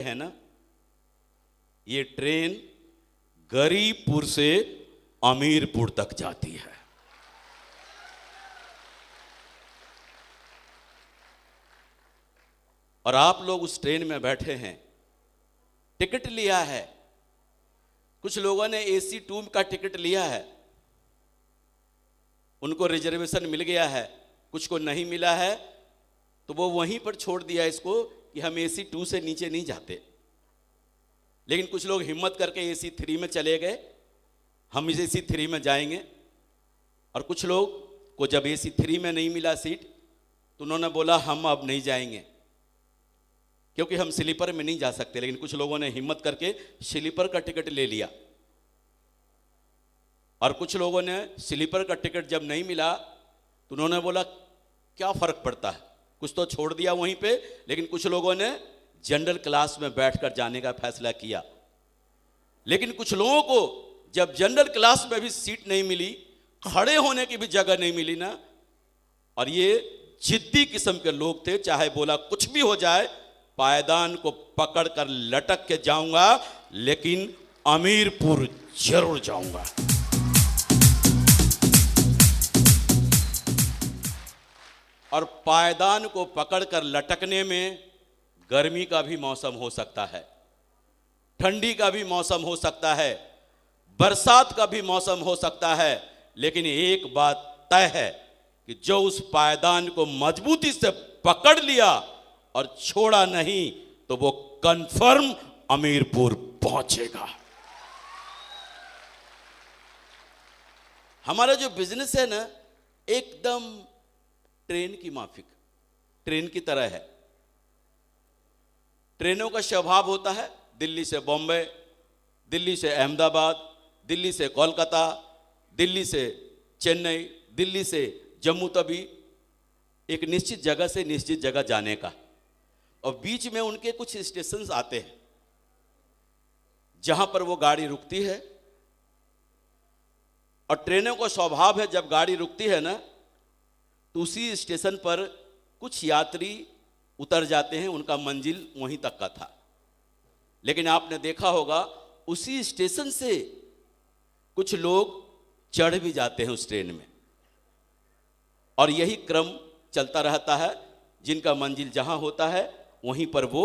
है ना, ये ट्रेन गरीबपुर से अमीरपुर तक जाती है। और आप लोग उस ट्रेन में बैठे हैं, टिकट लिया है। कुछ लोगों ने AC 2 का टिकट लिया है, उनको रिजर्वेशन मिल गया है, कुछ को नहीं मिला है, तो वो वहीं पर छोड़ दिया इसको कि हम AC 2 से नीचे नहीं जाते। लेकिन कुछ लोग हिम्मत करके AC 3 में चले गए, हम इस AC 3 में जाएंगे। और कुछ लोग को जब AC 3 में नहीं मिला सीट, तो उन्होंने बोला हम अब नहीं जाएंगे, क्योंकि हम स्लीपर में नहीं जा सकते। लेकिन कुछ लोगों ने हिम्मत करके स्लीपर का टिकट ले लिया। और कुछ लोगों ने स्लीपर का टिकट जब नहीं मिला, तो उन्होंने बोला क्या फर्क पड़ता है, कुछ तो छोड़ दिया वहीं पे। लेकिन कुछ लोगों ने जनरल क्लास में बैठकर जाने का फैसला किया। लेकिन कुछ लोगों को जब जनरल क्लास में भी सीट नहीं मिली, खड़े होने की भी जगह नहीं मिली ना, और ये जिद्दी किस्म के लोग थे, चाहे बोला कुछ भी हो जाए, पायदान को पकड़कर लटक के जाऊंगा, लेकिन अमीरपुर जरूर जाऊंगा। और पायदान को पकड़कर लटकने में गर्मी का भी मौसम हो सकता है, ठंडी का भी मौसम हो सकता है, बरसात का भी मौसम हो सकता है। लेकिन एक बात तय है कि जो उस पायदान को मजबूती से पकड़ लिया और छोड़ा नहीं, तो वो कंफर्म अमीरपुर पहुंचेगा। हमारा जो बिजनेस है ना, एकदम ट्रेन की माफिक, ट्रेन की तरह है। ट्रेनों का स्वभाव होता है दिल्ली से बॉम्बे, दिल्ली से अहमदाबाद, दिल्ली से कोलकाता, दिल्ली से चेन्नई, दिल्ली से जम्मू तवी, एक निश्चित जगह से निश्चित जगह जाने का। और बीच में उनके कुछ स्टेशंस आते हैं जहां पर वो गाड़ी रुकती है। और ट्रेनों का स्वभाव है, जब गाड़ी रुकती है ना, तो उसी स्टेशन पर कुछ यात्री उतर जाते हैं, उनका मंजिल वहीं तक का था। लेकिन आपने देखा होगा उसी स्टेशन से कुछ लोग चढ़ भी जाते हैं उस ट्रेन में, और यही क्रम चलता रहता है। जिनका मंजिल जहां होता है वहीं पर वो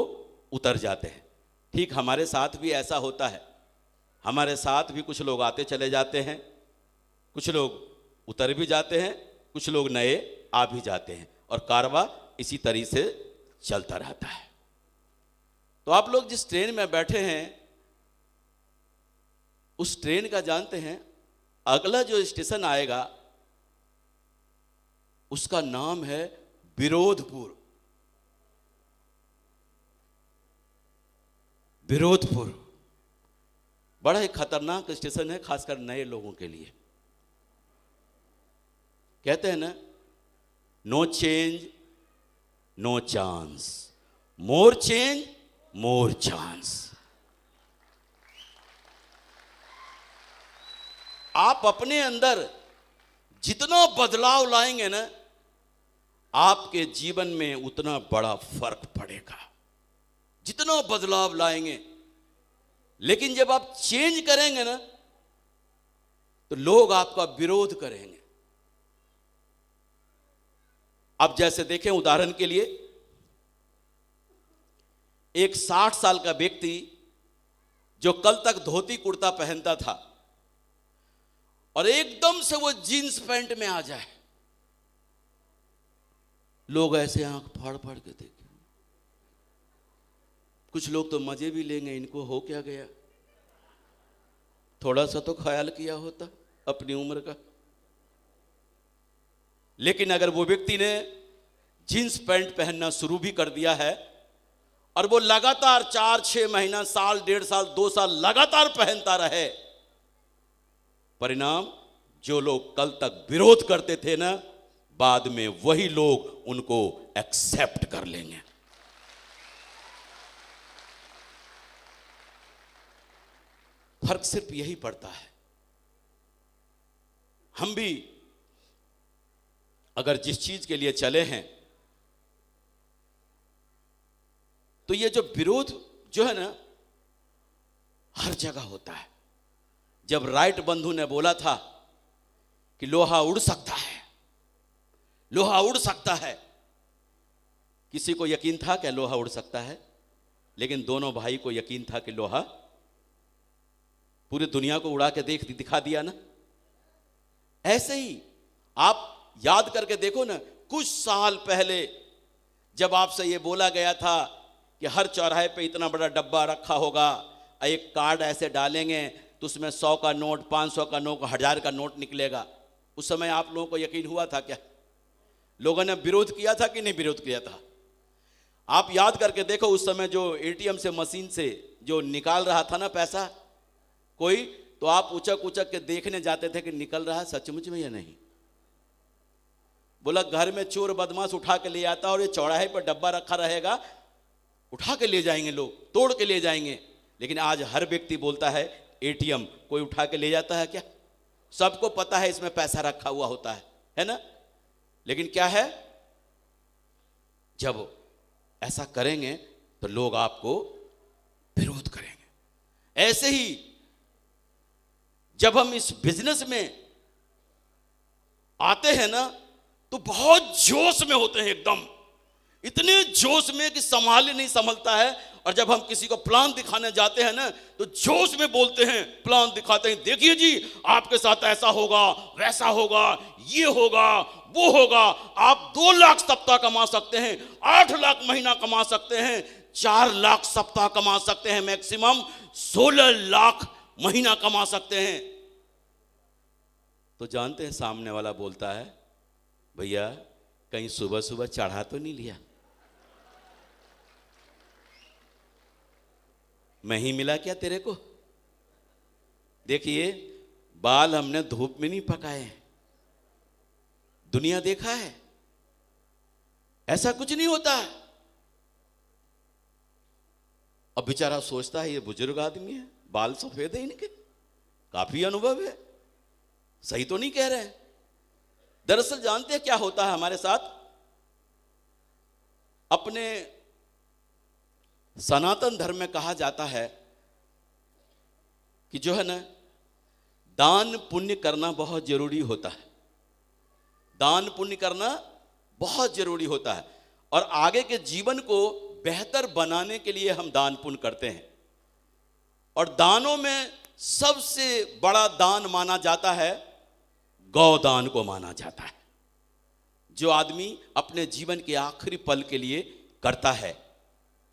उतर जाते हैं। ठीक हमारे साथ भी ऐसा होता है, हमारे साथ भी कुछ लोग आते चले जाते हैं, कुछ लोग उतर भी जाते हैं, कुछ लोग नए आ भी जाते हैं, और कारवां इसी तरीके से चलता रहता है। तो आप लोग जिस ट्रेन में बैठे हैं, उस ट्रेन का जानते हैं अगला जो स्टेशन आएगा उसका नाम है विरोधपुर। विरोधपुर बड़ा ही खतरनाक स्टेशन है, खासकर नए लोगों के लिए। कहते हैं ना, नो चेंज नो चांस, मोर चेंज मोर चांस। आप अपने अंदर जितना बदलाव लाएंगे ना, आपके जीवन में उतना बड़ा फर्क पड़ेगा, जितना बदलाव लाएंगे। लेकिन जब आप चेंज करेंगे ना, तो लोग आपका विरोध करेंगे। अब जैसे देखें, उदाहरण के लिए एक 60 साल का व्यक्ति जो कल तक धोती कुर्ता पहनता था, और एकदम से वो जीन्स पैंट में आ जाए, लोग ऐसे आंख फाड़ फाड़ के देखें। कुछ लोग तो मजे भी लेंगे, इनको हो क्या गया, थोड़ा सा तो ख्याल किया होता अपनी उम्र का। लेकिन अगर वो व्यक्ति ने जीन्स पैंट पहनना शुरू भी कर दिया है, और वो लगातार 4-6 महीना, साल, 1.5 साल, 2 साल लगातार पहनता रहे, परिणाम जो लोग कल तक विरोध करते थे ना, बाद में वही लोग उनको एक्सेप्ट कर लेंगे। फर्क सिर्फ यही पड़ता है। हम भी अगर जिस चीज के लिए चले हैं, तो ये जो विरोध जो है ना हर जगह होता है। जब राइट बंधु ने बोला था कि लोहा उड़ सकता है, लोहा उड़ सकता है, किसी को यकीन था क्या लोहा उड़ सकता है? लेकिन दोनों भाई को यकीन था कि लोहा पूरी दुनिया को उड़ा के दिखा दिया ना। ऐसे ही आप याद करके देखो ना, कुछ साल पहले जब आपसे ये बोला गया था कि हर चौराहे पे इतना बड़ा डब्बा रखा होगा, एक कार्ड ऐसे डालेंगे तो उसमें 100 का नोट, 500 का नोट, 1000 का नोट निकलेगा। उस समय आप लोगों को यकीन हुआ था क्या? लोगों ने विरोध किया था कि नहीं विरोध किया था? आप याद करके देखो, उस समय जो एटीएम से मशीन से जो निकाल रहा था ना पैसा कोई, तो आप उचक उचक के देखने जाते थे कि निकल रहा है सचमुच में या नहीं। बोला घर में चोर बदमाश उठा के ले आता और ये चौराहे पर डब्बा रखा रहेगा, उठा के ले जाएंगे लोग, तोड़ के ले जाएंगे। लेकिन आज हर व्यक्ति बोलता है एटीएम, कोई उठा के ले जाता है क्या? सबको पता है इसमें पैसा रखा हुआ होता है ना। लेकिन क्या है, जब ऐसा करेंगे तो लोग आपको विरोध करेंगे। ऐसे ही जब हम इस बिजनेस में आते हैं ना तो बहुत जोश में होते हैं, एकदम इतने जोश में कि संभाल नहीं संभलता है। और जब हम किसी को प्लान दिखाने जाते हैं ना तो जोश में बोलते हैं, प्लान दिखाते हैं, देखिए जी आपके साथ ऐसा होगा, वैसा होगा, ये होगा, वो होगा। आप 2 लाख सप्ताह कमा सकते हैं, 8 लाख महीना कमा सकते हैं, 4 लाख सप्ताह कमा सकते हैं, मैक्सिमम 16 लाख महीना कमा सकते हैं। तो जानते हैं सामने वाला बोलता है, भैया कहीं सुबह सुबह चढ़ा तो नहीं लिया? मैं ही मिला क्या तेरे को? देखिए बाल हमने धूप में नहीं पकाए, दुनिया देखा है, ऐसा कुछ नहीं होता है। अब बेचारा सोचता है ये बुजुर्ग आदमी है, बाल सफेद है इनके, काफी अनुभव है, सही तो नहीं कह रहे हैं। दरअसल जानते हैं क्या होता है हमारे साथ? अपने सनातन धर्म में कहा जाता है कि जो है ना दान पुण्य करना बहुत जरूरी होता है, दान पुण्य करना बहुत जरूरी होता है। और आगे के जीवन को बेहतर बनाने के लिए हम दान पुण्य करते हैं। और दानों में सबसे बड़ा दान माना जाता है गौदान को माना जाता है, जो आदमी अपने जीवन के आखिरी पल के लिए करता है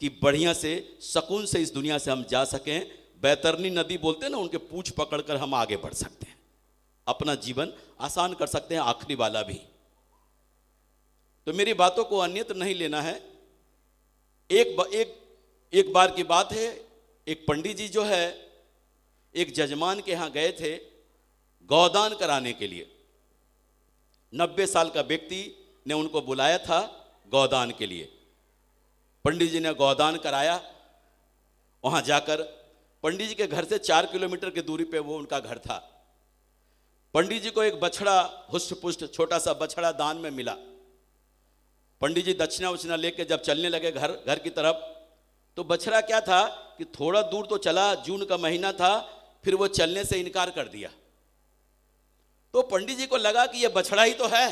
कि बढ़िया से सुकून से इस दुनिया से हम जा सकें। बैतरनी नदी बोलते हैं ना, उनके पूंछ पकड़कर हम आगे बढ़ सकते हैं, अपना जीवन आसान कर सकते हैं, आखिरी वाला भी। तो मेरी बातों को अन्यत्र नहीं लेना है। एक बार की बात है, एक पंडित जी जो है एक जजमान के यहाँ गए थे गौदान कराने के लिए। 90 साल का व्यक्ति ने उनको बुलाया था गौदान के लिए। पंडित जी ने गौदान कराया। वहां जाकर पंडित जी के घर से 4 किलोमीटर की दूरी पे वो उनका घर था। पंडित जी को एक बछड़ा, हुष्ट पुष्ट छोटा सा बछड़ा दान में मिला। पंडित जी दक्षिणा उछना लेके जब चलने लगे घर की तरफ, तो बछड़ा क्या था कि थोड़ा दूर तो चला, जून का महीना था, फिर वो चलने से इनकार कर दिया। तो पंडित जी को लगा कि ये बछड़ा ही तो है,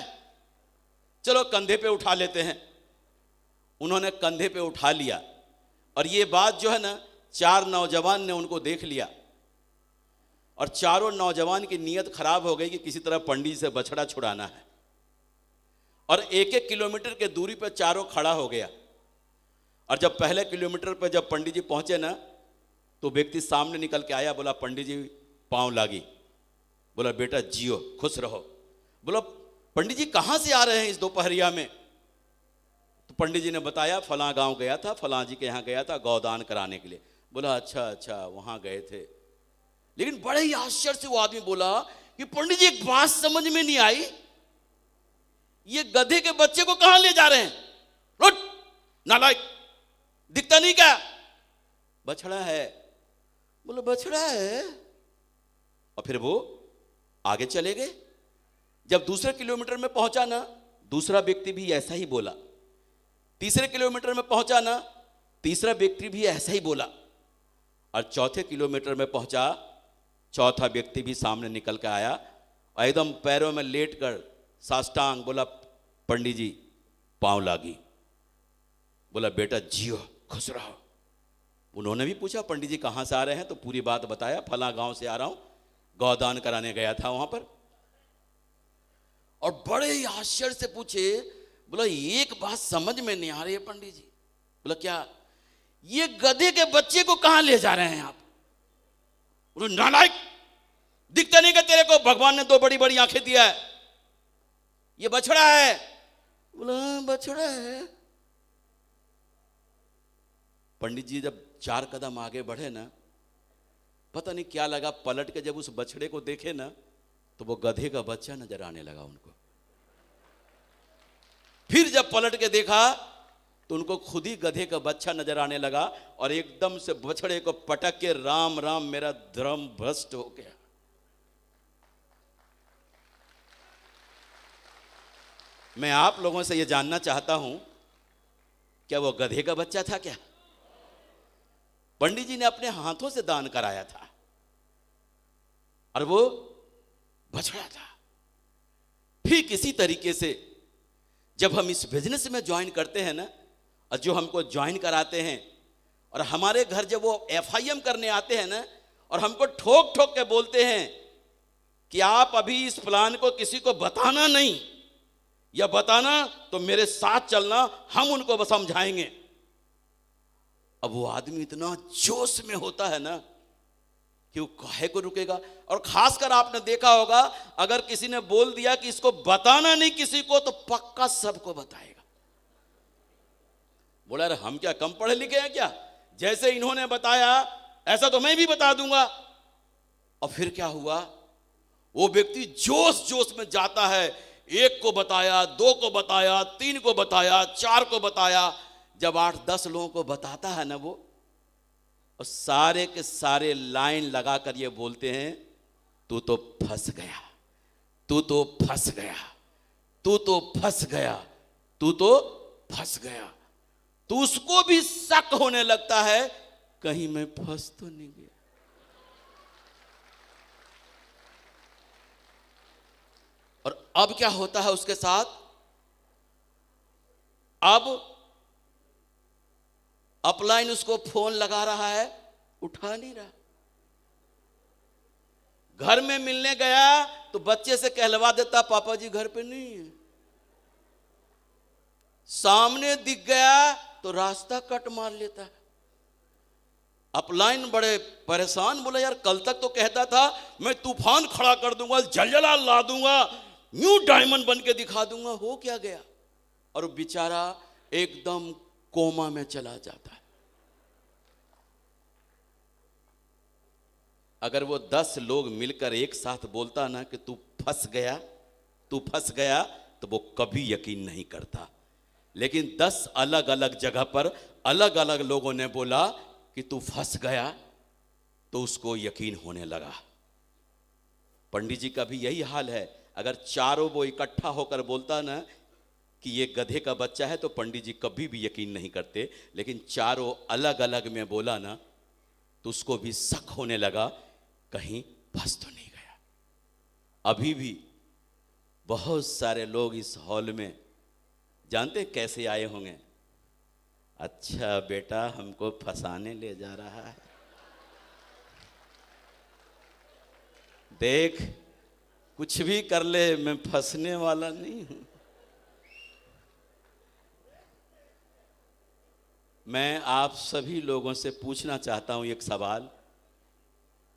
चलो कंधे पे उठा लेते हैं। उन्होंने कंधे पे उठा लिया। और ये बात जो है ना 4 नौजवान ने उनको देख लिया और चारों नौजवान की नीयत खराब हो गई कि किसी तरह पंडित से बछड़ा छुड़ाना है। और 1-1 किलोमीटर के दूरी पर चारों खड़ा हो गया। और जब पहले किलोमीटर पर जब पंडित जी पहुंचे ना, तो व्यक्ति सामने निकल के आया, बोला पंडित जी पांव लागी, बोला बेटा जियो खुश रहो। बोला पंडित जी कहां से आ रहे हैं इस दोपहरिया में? तो पंडित जी ने बताया फलां गांव गया था, फलां जी के यहाँ गया था गौदान कराने के लिए। बोला अच्छा वहां गए थे। लेकिन बड़े ही आश्चर्य से वो आदमी बोला कि पंडित जी एक बात समझ में नहीं आई, ये गधे के बच्चे को कहां ले जा रहे हैं? रुट नालायक, दिखता नहीं क्या? बछड़ा है। बोले बछड़ा है। और फिर वो आगे चले गए। जब दूसरे किलोमीटर में पहुंचा ना, दूसरा व्यक्ति भी ऐसा ही बोला। तीसरे किलोमीटर में पहुंचा ना, तीसरा व्यक्ति भी ऐसा ही बोला। और चौथे किलोमीटर में पहुंचा, चौथा व्यक्ति भी सामने निकल के आया और एकदम पैरों में लेटकर साष्टांग बोला, पंडित जी पांव लागी। बोला बेटा जियो खुश रहो। उन्होंने भी पूछा पंडित जी कहाँ से आ रहे हैं, तो पूरी बात बताया, फला गांव से आ रहा हूं, गौदान कराने गया था वहां पर। और बड़े ही आश्चर्य से पूछे, बोला एक बात समझ में नहीं आ रही है पंडित जी। बोला क्या? ये गधे के बच्चे को कहां ले जा रहे हैं आप? बोले नालायक, दिखता नहीं कि तेरे को भगवान ने दो बड़ी बड़ी आंखें दिया है, ये बछड़ा है। बोला बछड़ा है। पंडित जी जब 4 कदम आगे बढ़े ना, पता नहीं क्या लगा, पलट के जब उस बछड़े को देखे ना, तो वो गधे का बच्चा नजर आने लगा उनको। फिर जब पलट के देखा तो उनको खुद ही गधे का बच्चा नजर आने लगा और एकदम से बछड़े को पटक के राम राम मेरा धर्म भ्रष्ट हो गया। मैं आप लोगों से यह जानना चाहता हूं, क्या वो गधे का बच्चा था क्या? पंडित जी ने अपने हाथों से दान कराया था और वो बछड़ा था। फिर किसी तरीके से जब हम इस बिजनेस में ज्वाइन करते हैं ना, और जो हमको ज्वाइन कराते हैं और हमारे घर जब वो FIM करने आते हैं ना, और हमको ठोक ठोक के बोलते हैं कि आप अभी इस प्लान को किसी को बताना नहीं, या बताना तो मेरे साथ चलना, हम उनको समझाएंगे। अब वो आदमी इतना जोश में होता है ना कि वो काहे को रुकेगा। और खासकर आपने देखा होगा, अगर किसी ने बोल दिया कि इसको बताना नहीं किसी को, तो पक्का सबको बताएगा। बोला अरे हम क्या कम पढ़े लिखे हैं क्या? जैसे इन्होंने बताया ऐसा तो मैं भी बता दूंगा। और फिर क्या हुआ, वो व्यक्ति जोश जोश में जाता है, 1 को बताया, 2 को बताया, 3 को बताया, 4 को बताया। जब 8-10 लोगों को बताता है ना वो, और सारे के सारे लाइन लगाकर ये बोलते हैं, तू तो फंस गया, तू तो फंस गया, तू तो फंस गया, तू तो फंस गया। तो उसको भी शक होने लगता है, कहीं मैं फंस तो नहीं गया। और अब क्या होता है उसके साथ? अब अपलाइन उसको फोन लगा रहा है, उठा नहीं रहा। घर में मिलने गया तो बच्चे से कहलवा देता, पापा जी घर पे नहीं है। सामने दिख गया तो रास्ता कट मार लेता है। अपलाइन बड़े परेशान, बोले यार कल तक तो कहता था मैं तूफान खड़ा कर दूंगा, जलजला ला दूंगा, न्यू डायमंड बन के दिखा दूंगा, हो क्या गया? और बेचारा एकदम कोमा में चला जाता है। अगर वो 10 लोग मिलकर एक साथ बोलता ना कि तू फंस गया, तू फंस गया, तो वो कभी यकीन नहीं करता। लेकिन 10 अलग अलग जगह पर अलग अलग लोगों ने बोला कि तू फंस गया, तो उसको यकीन होने लगा। पंडित जी का भी यही हाल है। अगर चारों वो इकट्ठा होकर बोलता ना कि ये गधे का बच्चा है, तो पंडित जी कभी भी यकीन नहीं करते। लेकिन चारों अलग अलग में बोला ना, तो उसको भी शक होने लगा, कहीं फंस तो नहीं गया। अभी भी बहुत सारे लोग इस हॉल में जानते कैसे आए होंगे? अच्छा बेटा हमको फंसाने ले जा रहा है, देख कुछ भी कर ले, मैं फंसने वाला नहीं हूं। मैं आप सभी लोगों से पूछना चाहता हूं एक सवाल।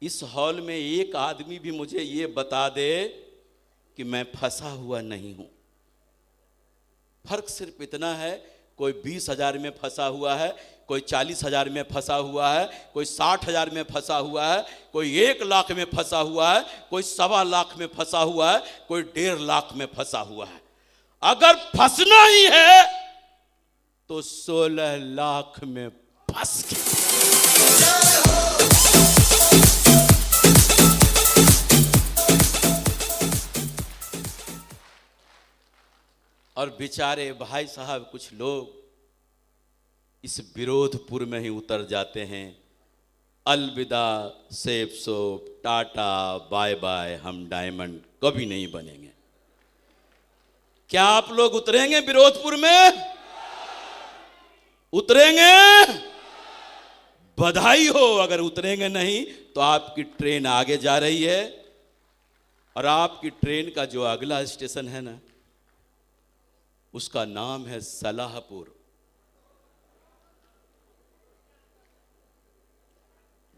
इस हॉल में एक आदमी भी मुझे ये बता दे कि मैं फंसा हुआ नहीं हूं। फर्क सिर्फ इतना है, कोई 20,000 में फंसा हुआ है, कोई 40,000 में फंसा हुआ है, कोई 60,000 में फंसा हुआ है, कोई 1 लाख में फंसा हुआ है, कोई 1.25 लाख में फंसा हुआ है, कोई 1.5 लाख में फंसा हुआ है। अगर फंसना ही है तो 16 लाख में फंस गए। और बेचारे भाई साहब कुछ लोग इस विरोधपुर में ही उतर जाते हैं, अलविदा, safe soap, tata, bye bye, हम डायमंड कभी नहीं बनेंगे। क्या आप लोग उतरेंगे विरोधपुर में? उतरेंगे? बधाई हो। अगर उतरेंगे नहीं तो आपकी ट्रेन आगे जा रही है, और आपकी ट्रेन का जो अगला स्टेशन है ना, उसका नाम है सलाहपुर।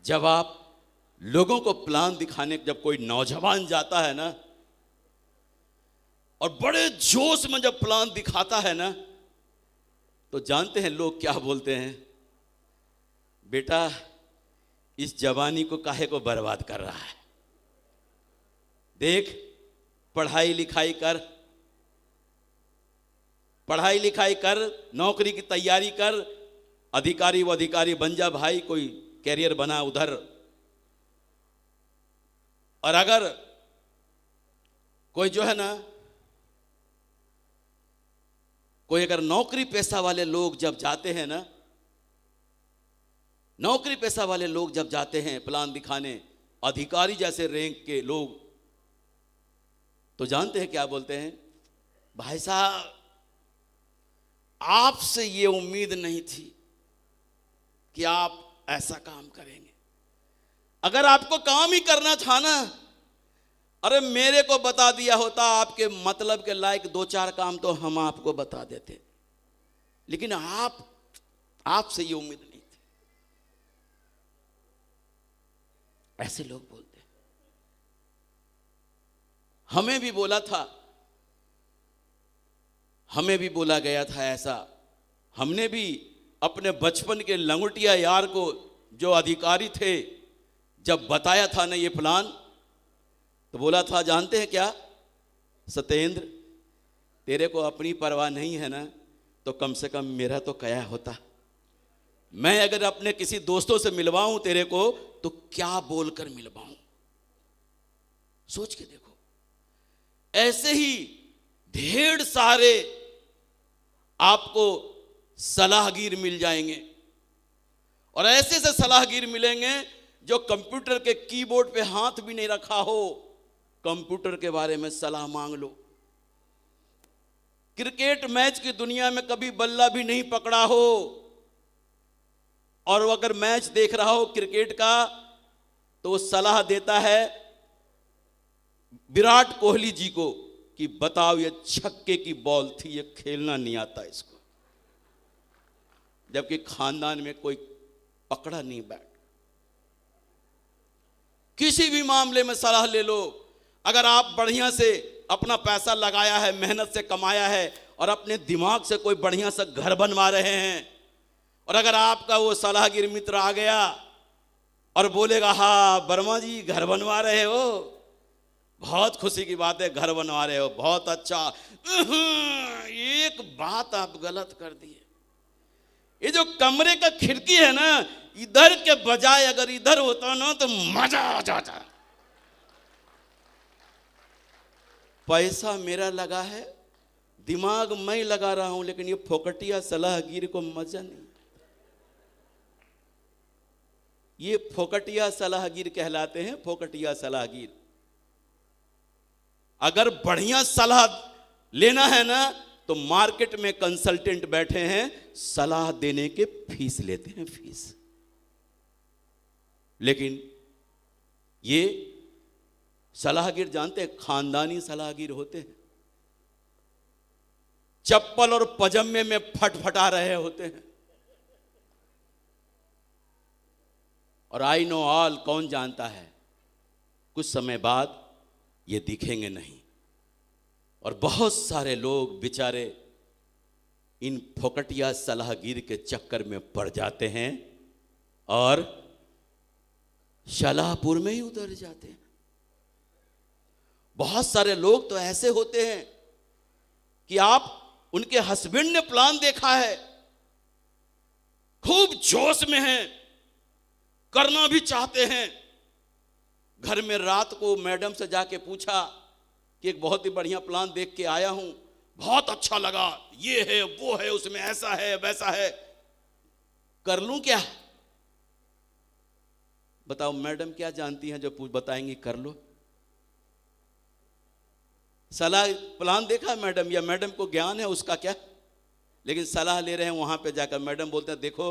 जब आप लोगों को प्लान दिखाने, जब कोई नौजवान जाता है ना और बड़े जोश में जब प्लान दिखाता है ना, तो जानते हैं लोग क्या बोलते हैं? बेटा, इस जवानी को काहे को बर्बाद कर रहा है? देख, पढ़ाई लिखाई कर, पढ़ाई लिखाई कर, नौकरी की तैयारी कर, अधिकारी व अधिकारी बन जा भाई, कोई कैरियर बना उधर। और अगर कोई जो है ना, कोई अगर नौकरी पेशा वाले लोग जब जाते हैं ना, नौकरी पेशा वाले लोग जब जाते हैं प्लान दिखाने, अधिकारी जैसे रैंक के लोग, तो जानते हैं क्या बोलते हैं? भाई साहब, आपसे ये उम्मीद नहीं थी कि आप ऐसा काम करेंगे। अगर आपको काम ही करना था ना, अरे मेरे को बता दिया होता, आपके मतलब के लायक दो चार काम तो हम आपको बता देते, लेकिन आपसे ये उम्मीद नहीं थी। ऐसे लोग बोलते हैं। हमें भी बोला था, हमें भी बोला गया था ऐसा। हमने भी अपने बचपन के लंगोटिया यार को, जो अधिकारी थे, जब बताया था ना ये प्लान, तो बोला था, जानते हैं क्या सत्येंद्र, तेरे को अपनी परवाह नहीं है ना, तो कम से कम मेरा तो क्या होता। मैं अगर अपने किसी दोस्तों से मिलवाऊं तेरे को, तो क्या बोलकर मिलवाऊं? सोच के देखो। ऐसे ही ढेर सारे आपको सलाहगीर मिल जाएंगे, और ऐसे से सलाहगीर मिलेंगे जो कंप्यूटर के कीबोर्ड पे हाथ भी नहीं रखा हो, कंप्यूटर के बारे में सलाह मांग लो। क्रिकेट मैच की दुनिया में कभी बल्ला भी नहीं पकड़ा हो, और वो अगर मैच देख रहा हो क्रिकेट का, तो वो सलाह देता है विराट कोहली जी को कि बताओ, ये छक्के की बॉल थी, ये खेलना नहीं आता इसको। जबकि खानदान में कोई पकड़ा नहीं बैट। किसी भी मामले में सलाह ले लो। अगर आप बढ़िया से अपना पैसा लगाया है, मेहनत से कमाया है, और अपने दिमाग से कोई बढ़िया सा घर बनवा रहे हैं, और अगर आपका वो सलाहगीर मित्र आ गया और बोलेगा, हाँ वर्मा जी घर बनवा रहे हो, बहुत खुशी की बात है, घर बनवा रहे हो, बहुत अच्छा, एक बात आप गलत कर दिए। ये जो कमरे का खिड़की है ना, इधर के बजाय अगर इधर होता ना तो मजा आ जाता। पैसा मेरा लगा है, दिमाग मैं लगा रहा हूं, लेकिन ये फोकटिया सलाहगीर को मजा नहीं। ये फोकटिया सलाहगीर कहलाते हैं, फोकटिया सलाहगीर। अगर बढ़िया सलाह लेना है ना, तो मार्केट में कंसल्टेंट बैठे हैं, सलाह देने के फीस लेते हैं, फीस। लेकिन ये सलाहगीर जानते हैं, खानदानी सलाहगीर होते हैं, चप्पल और पजामे में फटफटा रहे होते हैं। और आई नो ऑल, कौन जानता है, कुछ समय बाद ये दिखेंगे नहीं, और बहुत सारे लोग बेचारे इन फोकटिया सलाहगीर के चक्कर में पड़ जाते हैं और शालापुर में ही उतर जाते हैं। बहुत सारे लोग तो ऐसे होते हैं कि आप, उनके हस्बैंड ने प्लान देखा है, खूब जोश में हैं, करना भी चाहते हैं। घर में रात को मैडम से जाके पूछा कि एक बहुत ही बढ़िया प्लान देख के आया हूं, बहुत अच्छा लगा, ये है वो है, उसमें ऐसा है वैसा है, कर लूं क्या? बताओ मैडम क्या जानती हैं जो बताएंगी कर लो। सलाह प्लान देखा मैडम, या मैडम को ज्ञान है उसका क्या, लेकिन सलाह ले रहे हैं वहां पे जाकर। मैडम बोलते हैं देखो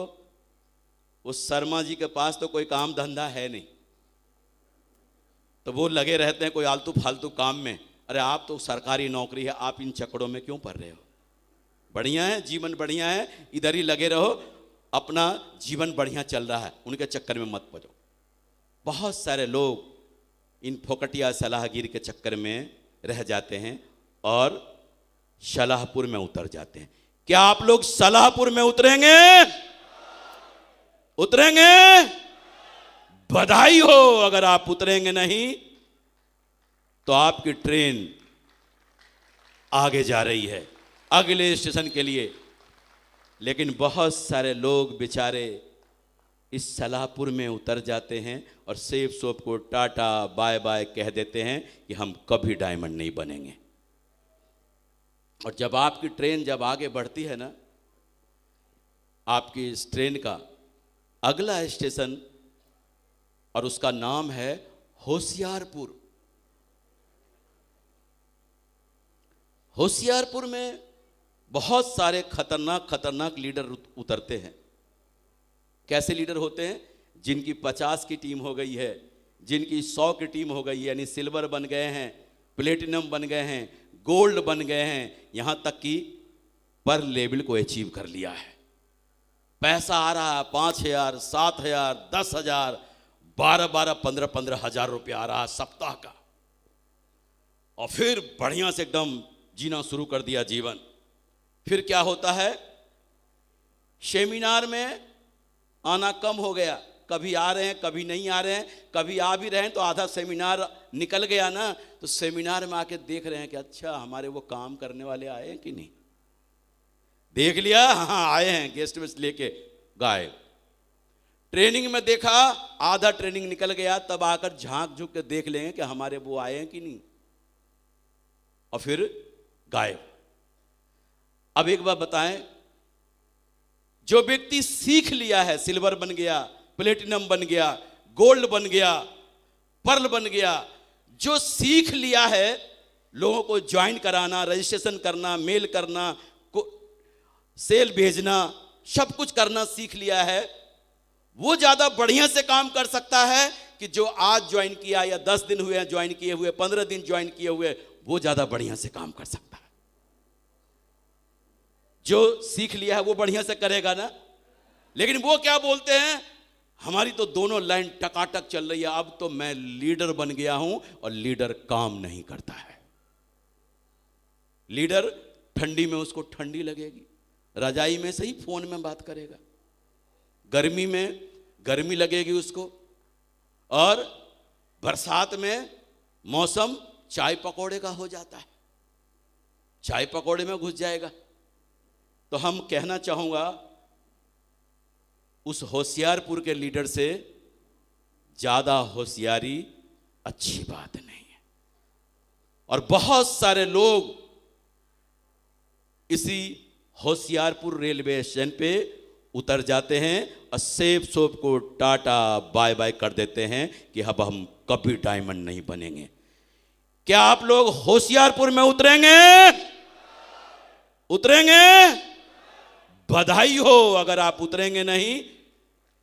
उस शर्मा जी के पास तो कोई काम धंधा है नहीं, तो वो लगे रहते हैं कोई आलतू फालतू काम में। अरे आप तो सरकारी नौकरी है, आप इन चक्करों में क्यों पड़ रहे हो? बढ़िया है, जीवन बढ़िया है, इधर ही लगे रहो, अपना जीवन बढ़िया चल रहा है, उनके चक्कर में मत पड़ो। बहुत सारे लोग इन फोकटिया सलाहगिर के चक्कर में रह जाते हैं और सलाहपुर में उतर जाते हैं। क्या आप लोग सलाहपुर में उतरेंगे? उतरेंगे? बधाई हो। अगर आप उतरेंगे नहीं तो आपकी ट्रेन आगे जा रही है अगले स्टेशन के लिए। लेकिन बहुत सारे लोग बेचारे इस सलाहपुर में उतर जाते हैं और सेब सोप को टाटा बाय बाय कह देते हैं कि हम कभी डायमंड नहीं बनेंगे। और जब आपकी ट्रेन जब आगे बढ़ती है ना, आपकी इस ट्रेन का अगला स्टेशन और उसका नाम है होशियारपुर। होशियारपुर में बहुत सारे खतरनाक खतरनाक लीडर उतरते हैं। कैसे लीडर होते हैं? जिनकी 50 की टीम हो गई है, जिनकी 100 की टीम हो गई है, यानी सिल्वर बन गए हैं, प्लेटिनम बन गए हैं, गोल्ड बन गए हैं, यहाँ तक कि पर लेवल को अचीव कर लिया है। पैसा आ रहा है 5,000, 7,000, 10,000, 12,12, 15,15 हजार रुपया आ रहा है सप्ताह का। और फिर बढ़िया से एकदम जीना शुरू कर दिया जीवन। फिर क्या होता है? सेमिनार में आना कम हो गया, कभी आ रहे हैं कभी नहीं आ रहे हैं, कभी आ भी रहे हैं तो आधा सेमिनार निकल गया ना, तो सेमिनार में आके देख रहे हैं कि अच्छा हमारे वो काम करने वाले आए हैं कि नहीं। देख लिया, हाँ आए हैं, गेस्ट में लेके गायब। ट्रेनिंग में देखा, आधा ट्रेनिंग निकल गया, तब आकर झांक झुक के देख लेंगे कि हमारे वो आए हैं कि नहीं, और फिर गायब। अब एक बात बताएं, जो व्यक्ति सीख लिया है, सिल्वर बन गया, प्लेटिनम बन गया, गोल्ड बन गया, पर्ल बन गया, जो सीख लिया है लोगों को ज्वाइन कराना, रजिस्ट्रेशन करना, मेल करना, सेल भेजना, सब कुछ करना सीख लिया है, वो ज्यादा बढ़िया से काम कर सकता है कि जो आज ज्वाइन किया या 10 दिन हुए ज्वाइन किए हुए, 15 दिन ज्वाइन किए हुए, वो ज्यादा बढ़िया से काम कर सकता है। जो सीख लिया है वो बढ़िया से करेगा ना। लेकिन वो क्या बोलते हैं, हमारी तो दोनों लाइन टकाटक चल रही है, अब तो मैं लीडर बन गया हूं, और लीडर काम नहीं करता है। लीडर ठंडी में उसको ठंडी लगेगी, रजाई में से ही फोन में बात करेगा, गर्मी में गर्मी लगेगी उसको, और बरसात में मौसम चाय पकौड़े का हो जाता है, चाय पकौड़े में घुस जाएगा। तो हम कहना चाहूंगा उस होशियारपुर के लीडर से ज्यादा होशियारी अच्छी बात नहीं है। और बहुत सारे लोग इसी होशियारपुर रेलवे स्टेशन पे उतर जाते हैं और सेब सोप को टाटा बाय बाय कर देते हैं कि अब हम कभी डायमंड नहीं बनेंगे। क्या आप लोग होशियारपुर में उतरेंगे? उतरेंगे? बधाई हो। अगर आप उतरेंगे नहीं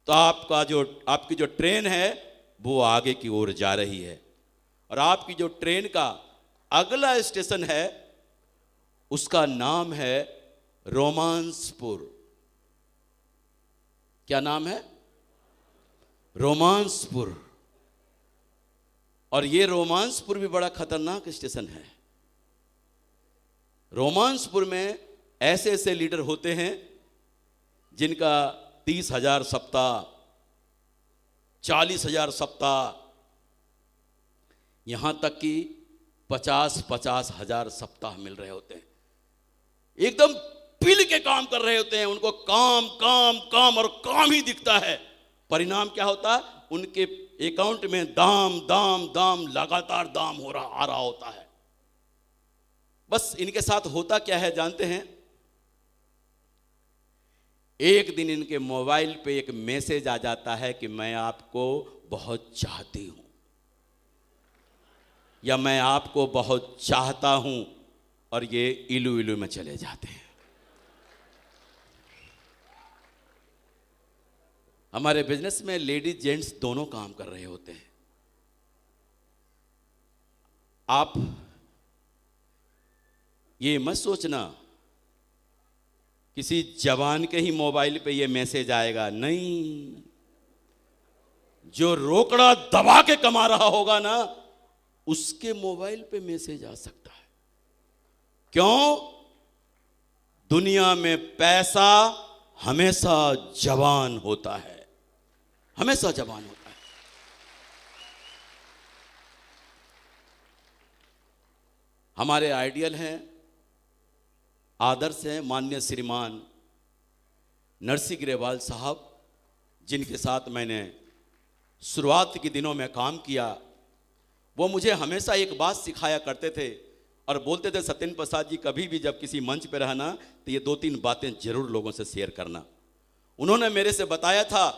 तो आपकी जो ट्रेन है वो आगे की ओर जा रही है, और आपकी जो ट्रेन का अगला स्टेशन है उसका नाम है रोमांसपुर। क्या नाम है? रोमांसपुर। और ये रोमांसपुर भी बड़ा खतरनाक स्टेशन है। रोमांसपुर में ऐसे ऐसे लीडर होते हैं जिनका 30,000 सप्ताह, 40,000 सप्ताह, यहां तक कि 50-50 हजार सप्ताह मिल रहे होते हैं। एकदम पिल के काम कर रहे होते हैं, उनको काम काम काम और काम ही दिखता है। परिणाम क्या होता है? उनके अकाउंट में दाम दाम दाम लगातार दाम आ रहा होता है। बस इनके साथ होता क्या है जानते हैं? एक दिन इनके मोबाइल पे एक मैसेज आ जाता है कि मैं आपको बहुत चाहती हूं या मैं आपको बहुत चाहता हूं, और ये इलू इलू में चले जाते हैं। हमारे बिजनेस में लेडीज जेंट्स दोनों काम कर रहे होते हैं। आप ये मत सोचना किसी जवान के ही मोबाइल पे ये मैसेज आएगा, नहीं। जो रोकड़ा दबा के कमा रहा होगा ना, उसके मोबाइल पे मैसेज आ सकता है। क्यों? दुनिया में पैसा हमेशा जवान होता है, हमेशा जवान होता है। हमारे आइडियल हैं, आदर्श हैं माननीय श्रीमान नरसिंह ग्रेवाल साहब, जिनके साथ मैंने शुरुआत के दिनों में काम किया। वो मुझे हमेशा एक बात सिखाया करते थे और बोलते थे, सत्येंद्र प्रसाद जी कभी भी जब किसी मंच पर रहना तो ये 2-3 बातें जरूर लोगों से शेयर करना। उन्होंने मेरे से बताया था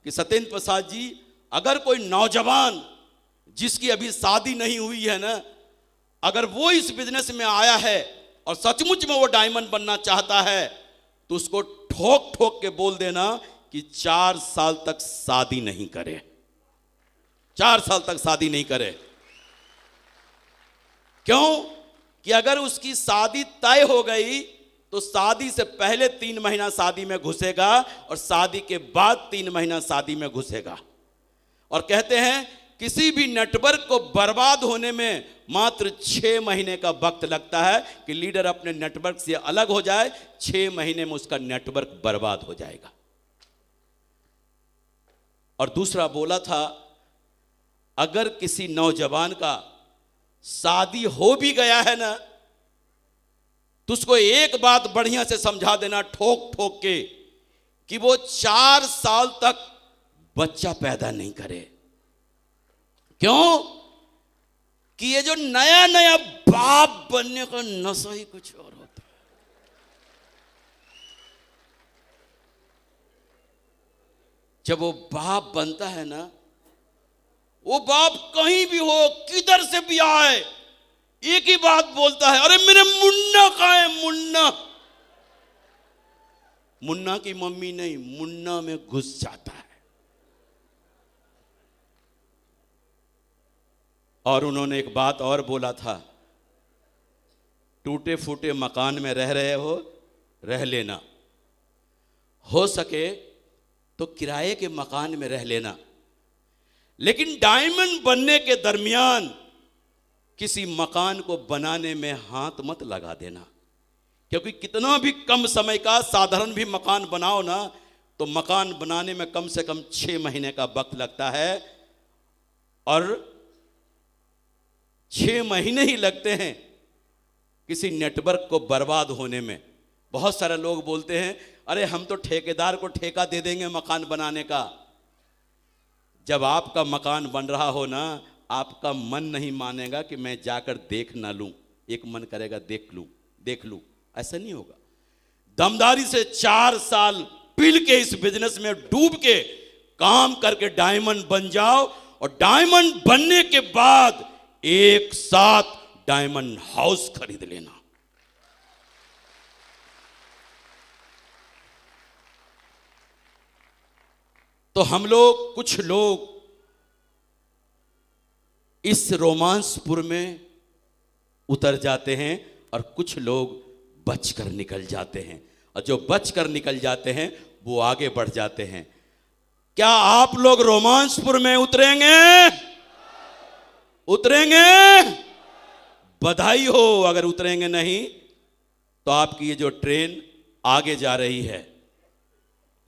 कि सत्येंद्र प्रसाद जी, अगर कोई नौजवान जिसकी अभी शादी नहीं हुई है ना, अगर वो इस बिजनेस में आया है और सचमुच में वो डायमंड बनना चाहता है, तो उसको ठोक ठोक के बोल देना कि 4 साल तक शादी नहीं करे, 4 साल तक शादी नहीं करे। क्यों? कि अगर उसकी शादी तय हो गई तो शादी से पहले 3 महीना शादी में घुसेगा और शादी के बाद 3 महीना शादी में घुसेगा। और कहते हैं किसी भी नेटवर्क को बर्बाद होने में मात्र 6 महीने का वक्त लगता है कि लीडर अपने नेटवर्क से अलग हो जाए, 6 महीने में उसका नेटवर्क बर्बाद हो जाएगा। और दूसरा बोला था, अगर किसी नौजवान का शादी हो भी गया है ना, तो उसको एक बात बढ़िया से समझा देना ठोक ठोक के कि वो 4 साल तक बच्चा पैदा नहीं करे। क्यों? कि ये जो नया नया बाप बनने का नशा ही कुछ और होता है। जब वो बाप बनता है ना, वो बाप कहीं भी हो, किधर से भी आए, एक ही बात बोलता है, अरे मेरे मुन्ना कहाँ है? मुन्ना। मुन्ना की मम्मी नहीं, मुन्ना में घुस जाता है। और उन्होंने एक बात और बोला था, टूटे फूटे मकान में रह रहे हो, रह लेना, हो सके तो किराए के मकान में रह लेना, लेकिन डायमंड बनने के दरमियान किसी मकान को बनाने में हाथ मत लगा देना। क्योंकि कितना भी कम समय का साधारण भी मकान बनाओ ना, तो मकान बनाने में कम से कम 6 महीने का वक्त लगता है, और 6 महीने ही लगते हैं किसी नेटवर्क को बर्बाद होने में। बहुत सारे लोग बोलते हैं, अरे हम तो ठेकेदार को ठेका दे देंगे मकान बनाने का। जब आपका मकान बन रहा हो ना, आपका मन नहीं मानेगा कि मैं जाकर देख ना लूं, एक मन करेगा देख लूं। ऐसा नहीं होगा। दमदारी से 4 साल पिल के इस बिजनेस में डूब के काम करके डायमंड बन जाओ, और डायमंड बनने के बाद एक साथ डायमंड हाउस खरीद लेना। तो हम लोग, कुछ लोग इस रोमांसपुर में उतर जाते हैं और कुछ लोग बचकर निकल जाते हैं, और जो बचकर निकल जाते हैं वो आगे बढ़ जाते हैं। क्या आप लोग रोमांसपुर में उतरेंगे? उतरेंगे? बधाई हो। अगर उतरेंगे नहीं तो आपकी ये जो ट्रेन आगे जा रही है।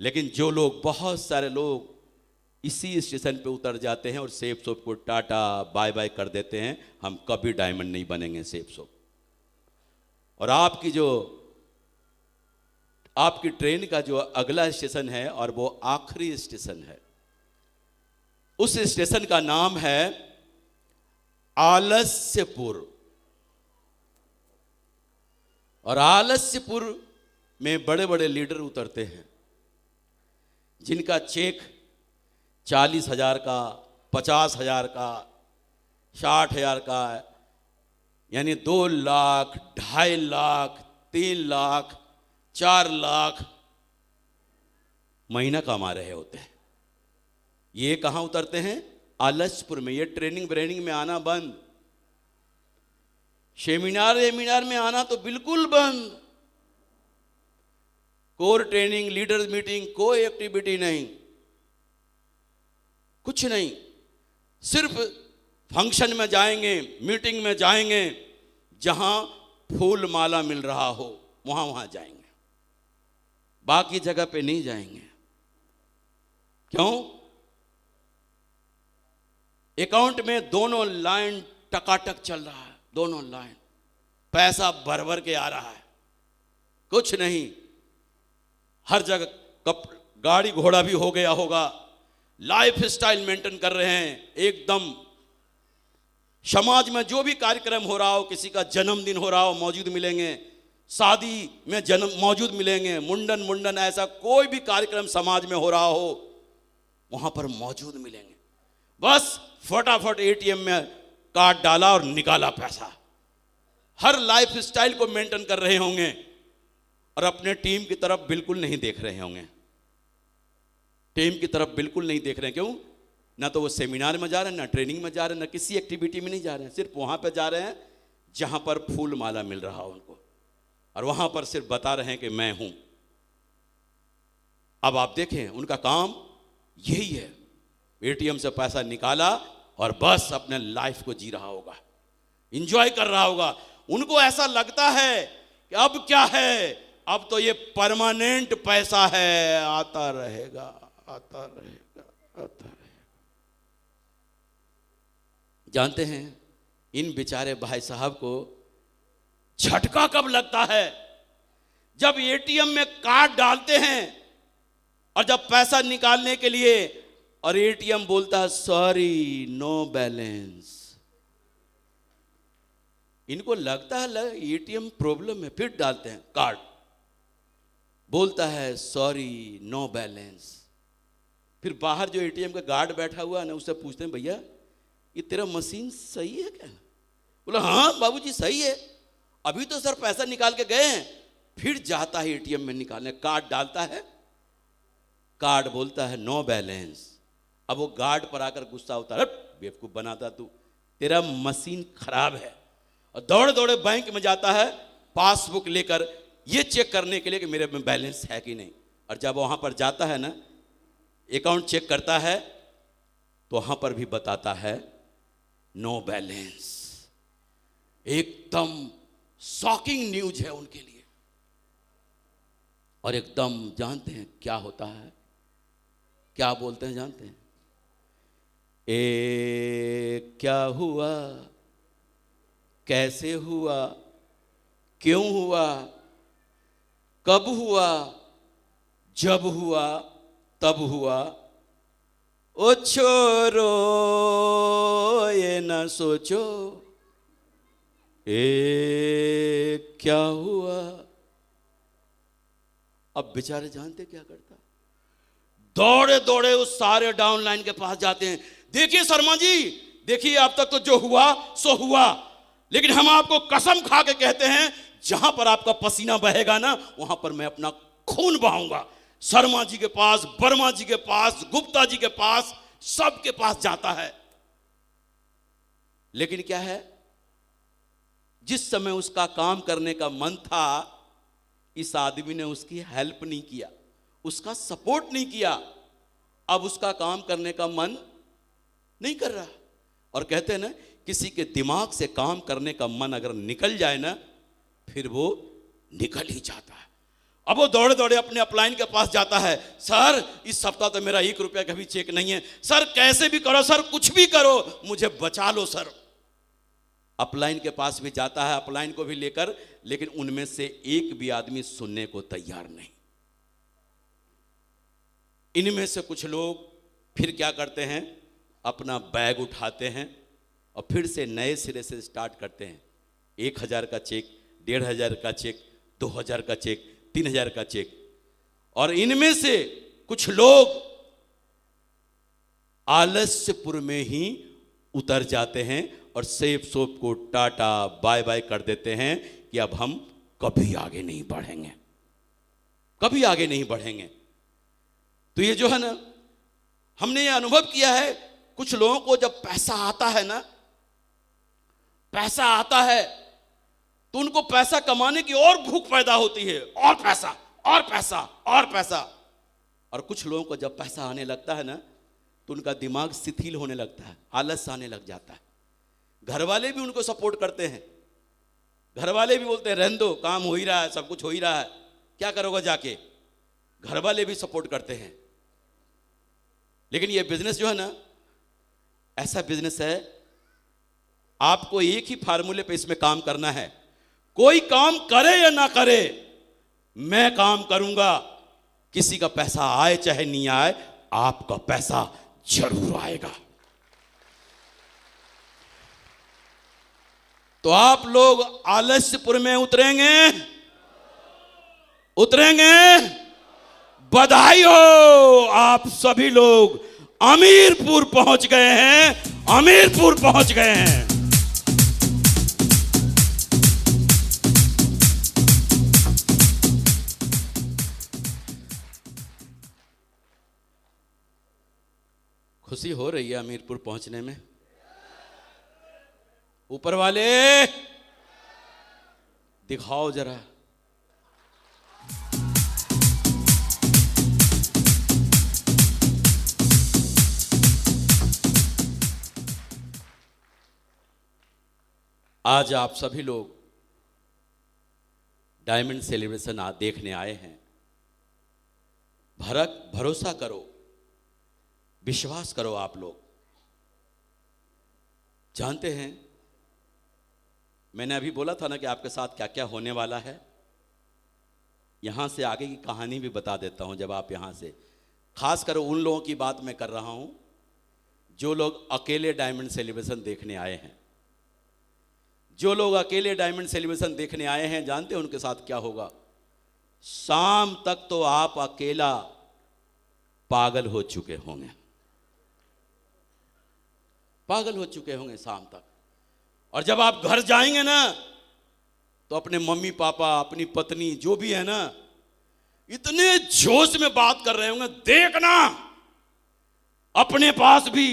लेकिन जो लोग, बहुत सारे लोग इसी स्टेशन पे उतर जाते हैं और सेफ सोप को टाटा बाय बाय कर देते हैं, हम कभी डायमंड नहीं बनेंगे सेफ सोप। और आपकी ट्रेन का जो अगला स्टेशन है, और वो आखिरी स्टेशन है, उस स्टेशन का नाम है आलस्यपुर। और आलस्यपुर में बड़े बड़े लीडर उतरते हैं। जिनका चेक 40,000 का, 50,000 का, 60,000 का, यानी 2 लाख, 2.5 लाख, 3 लाख, 4 लाख महीना कमा रहे होते हैं। ये कहाँ उतरते हैं? आलसपुर में। ये ट्रेनिंग ब्रेनिंग में आना बंद, सेमिनार में आना तो बिल्कुल बंद। कोर ट्रेनिंग, लीडर्स मीटिंग, कोई एक्टिविटी नहीं, कुछ नहीं। सिर्फ फंक्शन में जाएंगे, मीटिंग में जाएंगे, जहां फूल माला मिल रहा हो वहां जाएंगे, बाकी जगह पे नहीं जाएंगे। क्यों? अकाउंट में दोनों लाइन टकाटक चल रहा है, दोनों लाइन पैसा भर भर के आ रहा है, कुछ नहीं। हर जगह गाड़ी घोड़ा भी हो गया होगा, लाइफ स्टाइल मेंटेन कर रहे हैं एकदम। समाज में जो भी कार्यक्रम हो रहा हो, किसी का जन्मदिन हो रहा हो मौजूद मिलेंगे, शादी में जन्म मौजूद मिलेंगे, मुंडन ऐसा कोई भी कार्यक्रम समाज में हो रहा हो वहां पर मौजूद मिलेंगे। बस फटाफट एटीएम में कार्ड डाला और निकाला पैसा। हर लाइफ स्टाइल को मेंटेन कर रहे होंगे और अपने टीम की तरफ बिल्कुल नहीं देख रहे होंगे, टीम की तरफ बिल्कुल नहीं देख रहे हैं। क्यों? ना तो वो सेमिनार में जा रहे हैं, ना ट्रेनिंग में जा रहे हैं, ना किसी एक्टिविटी में नहीं जा रहे हैं, सिर्फ वहां पर जा रहे हैं जहां पर फूल माला मिल रहा हो उनको, और वहां पर सिर्फ बता रहे हैं कि मैं हूं। अब आप देखें उनका काम यही है, एटीएम से पैसा निकाला और बस अपने लाइफ को जी रहा होगा, एंजॉय कर रहा होगा। उनको ऐसा लगता है कि अब क्या है, अब तो ये परमानेंट पैसा है, आता रहेगा, आता रहेगा, आता रहेगा। जानते हैं इन बेचारे भाई साहब को झटका कब लगता है? जब एटीएम में कार्ड डालते हैं और जब पैसा निकालने के लिए और एटीएम बोलता है सॉरी नो बैलेंस। इनको लगता है एटीएम प्रॉब्लम है, फिर डालते हैं कार्ड, बोलता है सॉरी नो बैलेंस। फिर बाहर जो एटीएम का गार्ड बैठा हुआ है ना, उससे पूछते हैं भैया ये तेरा मशीन सही है क्या? बोला हाँ बाबूजी सही है, अभी तो सर पैसा निकाल के गए हैं। फिर जाता है एटीएम में निकालने, कार्ड डालता है, कार्ड बोलता है नो बैलेंस। अब वो गार्ड पर आकर गुस्सा होता है, बेवकूफ बनाता तू, तेरा मशीन खराब है। और दौड़े दौड़े बैंक में जाता है पासबुक लेकर ये चेक करने के लिए कि मेरे में बैलेंस है कि नहीं। और जब वहां पर जाता है ना, अकाउंट चेक करता है तो वहां पर भी बताता है नो बैलेंस। एकदम शॉकिंग न्यूज है उनके लिए। और एकदम जानते हैं क्या होता है, क्या बोलते हैं जानते हैं? क्या हुआ, कैसे हुआ, क्यों हुआ, कब हुआ, जब हुआ, तब हुआ, ओ छोरो ये न सोचो क्या हुआ। अब बेचारे जानते क्या करता, दौड़े दौड़े उस सारे डाउनलाइन के पास जाते हैं। देखिए शर्मा जी, देखिए अब तक तो जो हुआ सो हुआ, लेकिन हम आपको कसम खा के कहते हैं जहां पर आपका पसीना बहेगा ना, वहां पर मैं अपना खून बहाऊंगा। शर्मा जी के पास, वर्मा जी के पास, गुप्ता जी के पास, सबके पास जाता है। लेकिन क्या है, जिस समय उसका काम करने का मन था, इस आदमी ने उसकी हेल्प नहीं किया, उसका सपोर्ट नहीं किया। अब उसका काम करने का मन नहीं कर रहा। और कहते हैं ना, किसी के दिमाग से काम करने का मन अगर निकल जाए ना, फिर वो निकल ही जाता है। अब वो दौड़े दौड़े अपने अपलाइन के पास जाता है, सर इस सप्ताह तो मेरा 1 रुपया का भी चेक नहीं है, सर कैसे भी करो, सर कुछ भी करो, मुझे बचा लो सर। अपलाइन के पास भी जाता है, अपलाइन को भी लेकर, लेकिन उनमें से एक भी आदमी सुनने को तैयार नहीं। इनमें से कुछ लोग फिर क्या करते हैं, अपना बैग उठाते हैं और फिर से नए सिरे से स्टार्ट करते हैं। 1,000 का चेक, 1,500 का चेक, 2,000 का चेक, 3,000 का चेक। और इनमें से कुछ लोग आलस्यपुर में ही उतर जाते हैं और सेब सोप को टाटा बाय बाय कर देते हैं कि अब हम कभी आगे नहीं बढ़ेंगे, कभी आगे नहीं बढ़ेंगे। तो ये जो है ना, हमने ये अनुभव किया है, कुछ लोगों को जब पैसा आता है ना, पैसा आता है तो उनको पैसा कमाने की और भूख पैदा होती है, और पैसा और पैसा और पैसा। और कुछ लोगों को जब पैसा आने लगता है ना तो उनका दिमाग शिथिल होने लगता है, आलस आने लग जाता है। घर वाले भी उनको सपोर्ट करते हैं, घर वाले भी बोलते हैं रहने दो, काम हो ही रहा है, सब कुछ हो ही रहा है, क्या करोगे जाके। घर वाले भी सपोर्ट करते हैं। लेकिन ये बिजनेस जो है ना, ऐसा बिजनेस है, आपको एक ही फार्मूले पे इसमें काम करना है। कोई काम करे या ना करे, मैं काम करूंगा, किसी का पैसा आए चाहे नहीं आए, आपका पैसा जरूर आएगा। तो आप लोग आलस्यपुर में उतरेंगे, उतरेंगे। बधाई हो, आप सभी लोग अमीरपुर पहुंच गए हैं, अमीरपुर पहुंच गए हैं। खुशी हो रही है अमीरपुर पहुंचने में? ऊपर वाले दिखाओ जरा। आज आप सभी लोग डायमंड सेलिब्रेशन देखने आए हैं। भरोसा करो, विश्वास करो। आप लोग जानते हैं, मैंने अभी बोला था ना कि आपके साथ क्या क्या होने वाला है। यहां से आगे की कहानी भी बता देता हूं। जब आप यहां से, खासकर उन लोगों की बात मैं कर रहा हूं जो लोग अकेले डायमंड सेलिब्रेशन देखने आए हैं। जो लोग अकेले डायमंड सेलिब्रेशन देखने आए हैं, जानते हैं उनके साथ क्या होगा? शाम तक तो आप अकेला पागल हो चुके होंगे, पागल हो चुके होंगे शाम तक। और जब आप घर जाएंगे ना, तो अपने मम्मी पापा, अपनी पत्नी जो भी है ना, इतने जोश में बात कर रहे होंगे, देखना अपने पास भी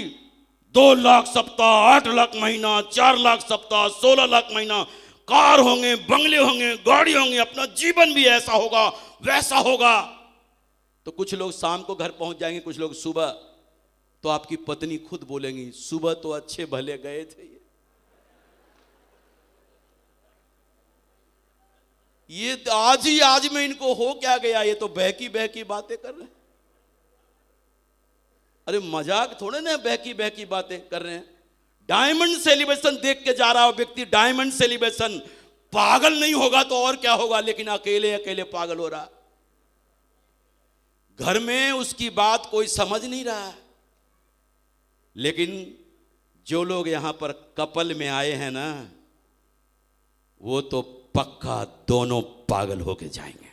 2 लाख सप्ताह, 8 लाख महीना, 4 लाख सप्ताह, 16 लाख महीना, कार होंगे, बंगले होंगे, गाड़ी होंगे, अपना जीवन भी ऐसा होगा वैसा होगा। तो कुछ लोग शाम को घर पहुंच जाएंगे, कुछ लोग सुबह। तो आपकी पत्नी खुद बोलेंगी, सुबह तो अच्छे भले गए थे ये आज ही आज में इनको हो क्या गया, ये तो बहकी बहकी बातें कर रहे हैं। अरे मजाक थोड़े ना, बहकी बहकी बातें कर रहे हैं। डायमंड सेलिब्रेशन देख के जा रहा हो व्यक्ति, डायमंड सेलिब्रेशन, पागल नहीं होगा तो और क्या होगा। लेकिन अकेले अकेले पागल हो रहा, घर में उसकी बात कोई समझ नहीं रहा। लेकिन जो लोग यहां पर कपल में आए हैं ना, वो तो पक्का दोनों पागल होके जाएंगे।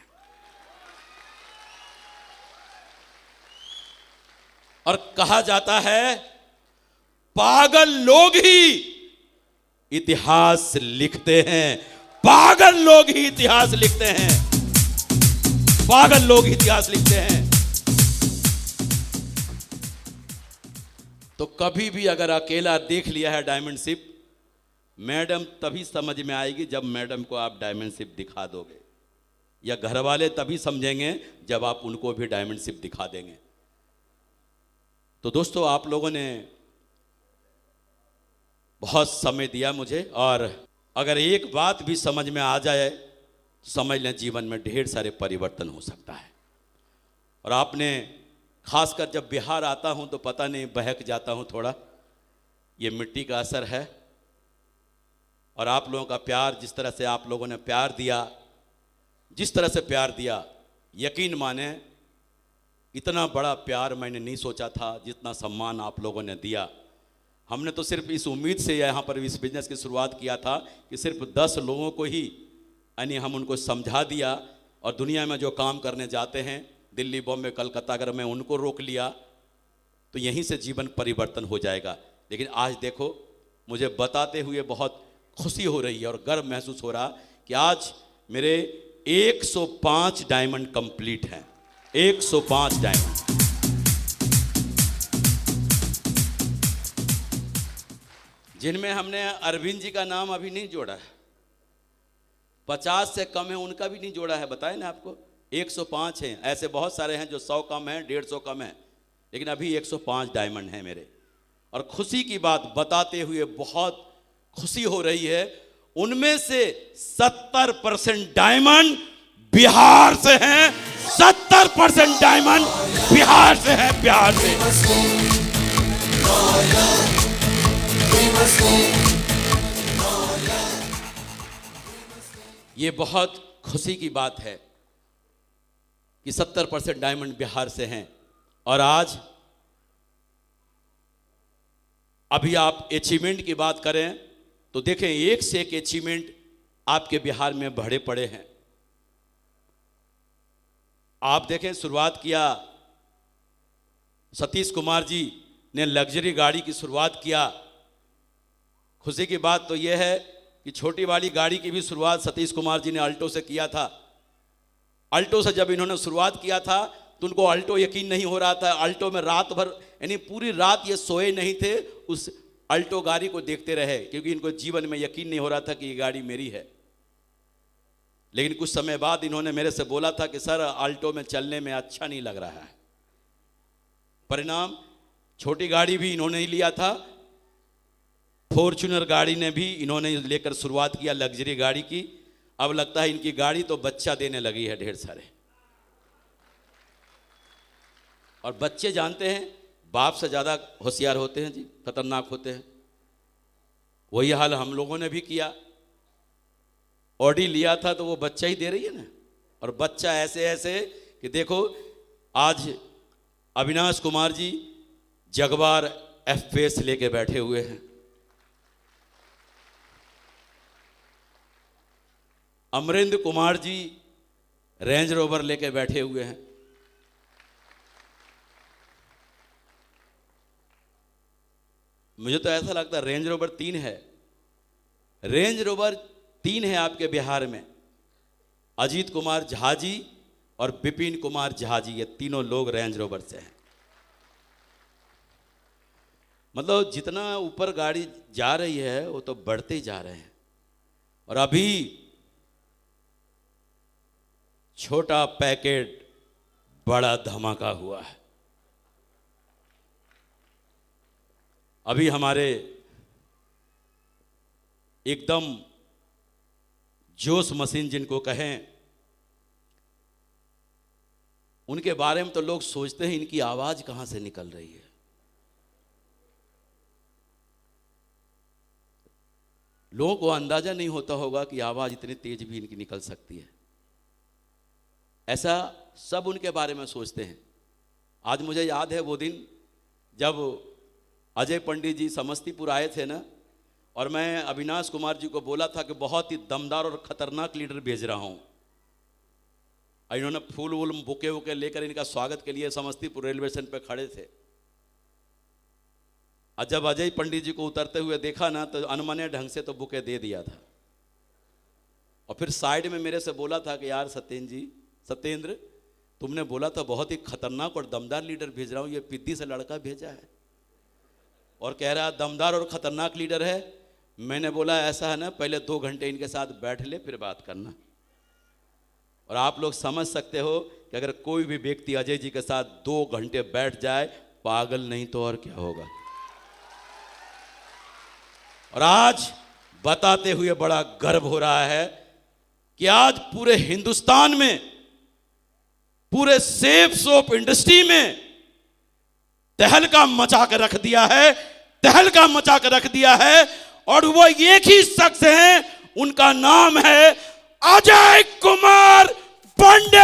और कहा जाता है, पागल लोग ही इतिहास लिखते हैं, पागल लोग ही इतिहास लिखते हैं, पागल लोग इतिहास लिखते हैं। तो कभी भी अगर अकेला देख लिया है डायमंड शिप, मैडम तभी समझ में आएगी जब मैडम को आप डायमंड शिप दिखा दोगे, या घर वाले तभी समझेंगे जब आप उनको भी डायमंड शिप दिखा देंगे। तो दोस्तों, आप लोगों ने बहुत समय दिया मुझे, और अगर एक बात भी समझ में आ जाए, समझ लें जीवन में ढेर सारे परिवर्तन हो सकता है। और आपने, खासकर जब बिहार आता हूं तो पता नहीं बहक जाता हूं थोड़ा, ये मिट्टी का असर है। और आप लोगों का प्यार, जिस तरह से आप लोगों ने प्यार दिया, जिस तरह से प्यार दिया, यकीन माने इतना बड़ा प्यार मैंने नहीं सोचा था, जितना सम्मान आप लोगों ने दिया। हमने तो सिर्फ इस उम्मीद से यहाँ पर इस बिजनेस की शुरुआत किया था कि सिर्फ 10 लोगों को ही, यानी हम उनको समझा दिया, और दुनिया में जो काम करने जाते हैं दिल्ली, बॉम्बे, कलकत्ता, अगर मैं उनको रोक लिया तो यहीं से जीवन परिवर्तन हो जाएगा। लेकिन आज देखो, मुझे बताते हुए बहुत खुशी हो रही है और गर्व महसूस हो रहा कि आज मेरे 105 डायमंड कंप्लीट हैं। 105 डायमंड। जिनमें हमने अरविंद जी का नाम अभी नहीं जोड़ा है, 50 से कम है उनका भी नहीं जोड़ा है। बताए ना आपको, 105 हैं। ऐसे बहुत सारे हैं जो 100 कम हैं, 150 कम हैं, लेकिन अभी 105 डायमंड हैं मेरे। और खुशी की बात बताते हुए बहुत खुशी हो रही है, उनमें से 70% डायमंड बिहार से हैं। 70% डायमंड बिहार से हैं, बिहार से। ये बहुत खुशी की बात है कि 70% डायमंड बिहार से हैं। और आज अभी आप अचीवमेंट की बात करें तो देखें, एक से एक अचीवमेंट आपके बिहार में बढ़े पड़े हैं। आप देखें, शुरुआत किया सतीश कुमार जी ने, लग्जरी गाड़ी की शुरुआत किया। खुशी की बात तो यह है कि छोटी वाली गाड़ी की भी शुरुआत सतीश कुमार जी ने अल्टो से किया था। अल्टो से जब इन्होंने शुरुआत किया था तो उनको अल्टो यकीन नहीं हो रहा था। अल्टो में रात भर, यानी पूरी रात ये सोए नहीं थे, उस अल्टो गाड़ी को देखते रहे, क्योंकि इनको जीवन में यकीन नहीं हो रहा था कि ये गाड़ी मेरी है। लेकिन कुछ समय बाद इन्होंने मेरे से बोला था कि सर, अल्टो में चलने में अच्छा नहीं लग रहा है। परिणाम, छोटी गाड़ी भी इन्होंने ही लिया था, फॉर्च्यूनर गाड़ी ने भी इन्होंने लेकर शुरुआत किया, लग्जरी गाड़ी की। अब लगता है इनकी गाड़ी तो बच्चा देने लगी है ढेर सारे। और बच्चे जानते हैं, बाप से ज़्यादा होशियार होते हैं जी, खतरनाक होते हैं। वही हाल हम लोगों ने भी किया। ऑडी लिया था तो वो बच्चा ही दे रही है ना, और बच्चा ऐसे ऐसे कि देखो, आज अविनाश कुमार जी जगवार एफ-पेस लेके बैठे हुए हैं। अमरिंदर कुमार जी रेंज रोवर लेके बैठे हुए हैं। मुझे तो ऐसा लगता है रेंज रोवर 3 है। रेंज रोवर 3 है आपके बिहार में। अजीत कुमार झा जी और विपिन कुमार झा जी, ये तीनों लोग रेंज रोवर से हैं। मतलब जितना ऊपर गाड़ी जा रही है वो तो बढ़ते ही जा रहे हैं। और अभी छोटा पैकेट बड़ा धमाका हुआ है। अभी हमारे एकदम जोश मशीन जिनको कहें, उनके बारे में तो लोग सोचते हैं इनकी आवाज कहां से निकल रही है। लोगों को अंदाजा नहीं होता होगा कि आवाज इतनी तेज भी इनकी निकल सकती है। ऐसा सब उनके बारे में सोचते हैं। आज मुझे याद है वो दिन जब अजय पंडित जी समस्तीपुर आए थे ना, और मैं अविनाश कुमार जी को बोला था कि बहुत ही दमदार और ख़तरनाक लीडर भेज रहा हूँ। इन्होंने फूल वूल बुके वुके लेकर इनका स्वागत के लिए समस्तीपुर रेलवे स्टेशन पर खड़े थे। और जब अजय पंडित जी को उतरते हुए देखा ना, तो अनमने ढंग से तो बुके दे दिया था। और फिर साइड में मेरे से बोला था कि यार सत्येंद्र, तुमने बोला था बहुत ही खतरनाक और दमदार लीडर भेज रहा हूँ, ये पिद्दी से लड़का भेजा है और कह रहा दमदार और ख़तरनाक लीडर है। मैंने बोला ऐसा है ना, पहले 2 घंटे इनके साथ बैठ ले फिर बात करना। और आप लोग समझ सकते हो कि अगर कोई भी व्यक्ति अजय जी के साथ 2 घंटे बैठ जाए, पागल नहीं तो और क्या होगा। और आज बताते हुए बड़ा गर्व हो रहा है कि आज पूरे हिंदुस्तान में, पूरे सेफ सोप इंडस्ट्री में तहलका मचा कर रख दिया है, तहलका मचा कर रख दिया है। और वो एक ही शख्स हैं, उनका नाम है अजय कुमार पंडित।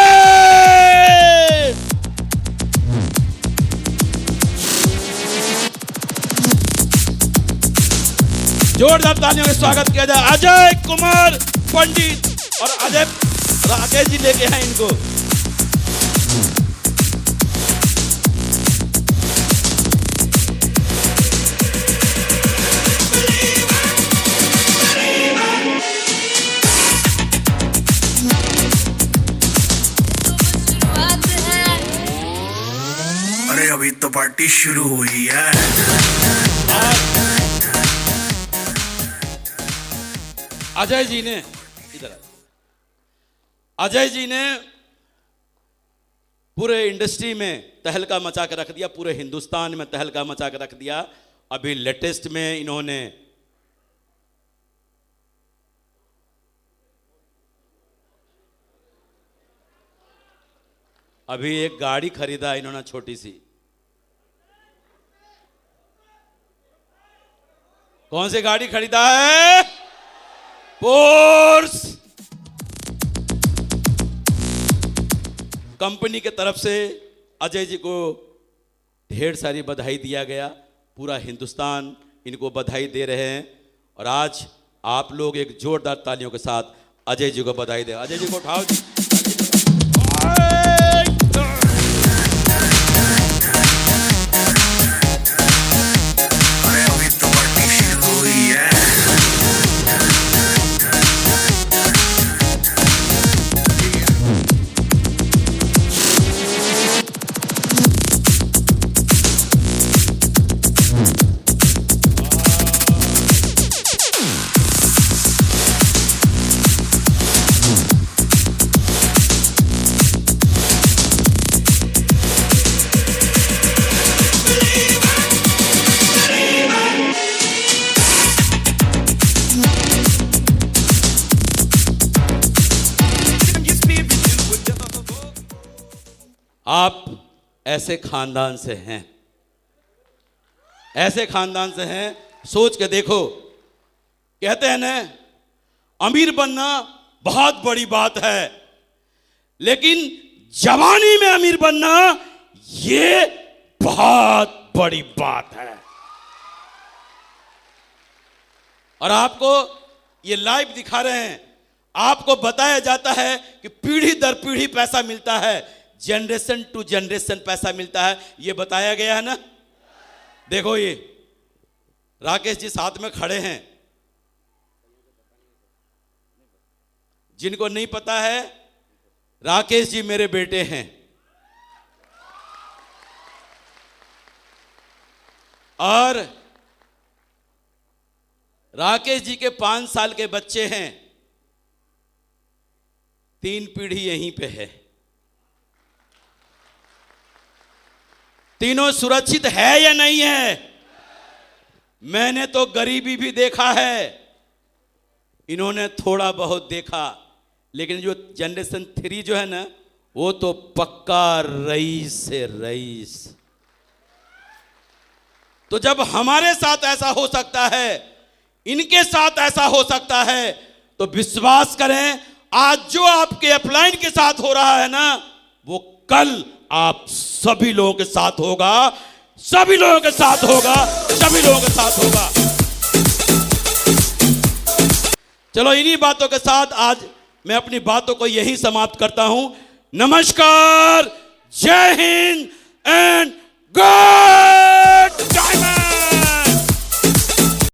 जोरदार तालियों से स्वागत किया जाए अजय कुमार पंडित। और अजय राकेश जी लेके हैं इनको। पार्टी शुरू हुई है। अजय जी ने इधर अजय जी ने पूरे इंडस्ट्री में तहलका मचा के रख दिया, पूरे हिंदुस्तान में तहलका मचा के रख दिया। अभी लेटेस्ट में इन्होंने अभी एक गाड़ी खरीदा इन्होंने छोटी सी। कौन सी गाड़ी खरीदा है? पोर्स। कंपनी के तरफ से अजय जी को ढेर सारी बधाई दिया गया, पूरा हिंदुस्तान इनको बधाई दे रहे हैं। और आज आप लोग एक जोरदार तालियों के साथ अजय जी को बधाई दें। अजय जी को उठाओ जी। अरे अभी तो पार्टी शुरू हुई है। आप ऐसे खानदान से हैं, ऐसे खानदान से हैं, सोच के देखो। कहते हैं ना, अमीर बनना बहुत बड़ी बात है, लेकिन जवानी में अमीर बनना ये बहुत बड़ी बात है। और आपको ये लाइव दिखा रहे हैं, आपको बताया जाता है कि पीढ़ी दर पीढ़ी पैसा मिलता है, जनरेशन टू जनरेशन पैसा मिलता है, ये बताया गया है ना। देखो ये राकेश जी साथ में खड़े हैं, जिनको नहीं पता है, राकेश जी मेरे बेटे हैं। और राकेश जी के 5 साल के बच्चे हैं, 3 पीढ़ी यहीं पे है। तीनों सुरक्षित है या नहीं है? मैंने तो गरीबी भी देखा है, इन्होंने थोड़ा बहुत देखा, लेकिन जो जनरेशन 3 जो है ना, वो तो पक्का रईस से रईस। तो जब हमारे साथ ऐसा हो सकता है, इनके साथ ऐसा हो सकता है, तो विश्वास करें, आज जो आपके अपलाइन के साथ हो रहा है ना, वो कल आप सभी लोगों के साथ होगा, सभी लोगों के साथ होगा, सभी लोगों के साथ होगा। चलो इन्हीं बातों के साथ आज मैं अपनी बातों को यहीं समाप्त करता हूं। नमस्कार, जय हिंद एंड गुड टाइम।